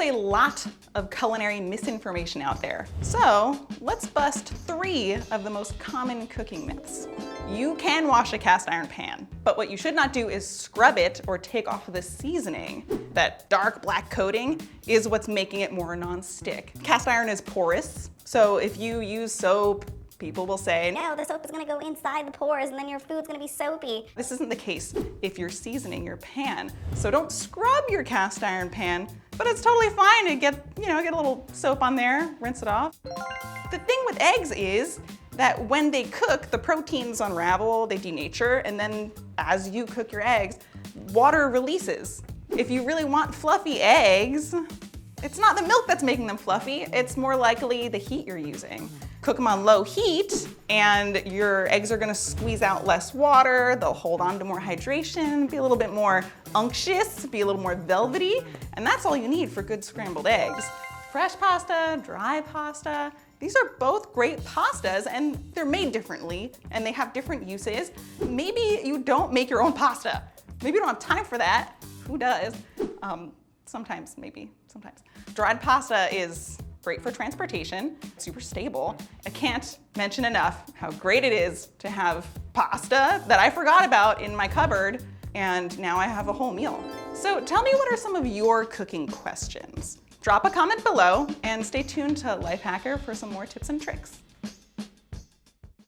a lot of culinary misinformation out there. So let's bust 3 of the most common cooking myths. You can wash a cast iron pan, but what you should not do is scrub it or take off the seasoning. That dark black coating is what's making it more non-stick. Cast iron is porous, so if you use soap, people will say, no, the soap is gonna go inside the pores and then your food's gonna be soapy. This isn't the case if you're seasoning your pan. So don't scrub your cast iron pan, but it's totally fine to get a little soap on there, rinse it off. The thing with eggs is that when they cook, the proteins unravel, they denature, and then as you cook your eggs, water releases. If you really want fluffy eggs, it's not the milk that's making them fluffy, it's more likely the heat you're using. Cook them on low heat and your eggs are gonna squeeze out less water, they'll hold on to more hydration, be a little bit more unctuous, be a little more velvety, and that's all you need for good scrambled eggs. Fresh pasta, dry pasta, these are both great pastas and they're made differently and they have different uses. Maybe you don't make your own pasta. Maybe you don't have time for that. Who does? Sometimes, maybe, sometimes. Dried pasta is great for transportation, super stable. I can't mention enough how great it is to have pasta that I forgot about in my cupboard, and now I have a whole meal. So tell me, what are some of your cooking questions? Drop a comment below and stay tuned to Lifehacker for some more tips and tricks.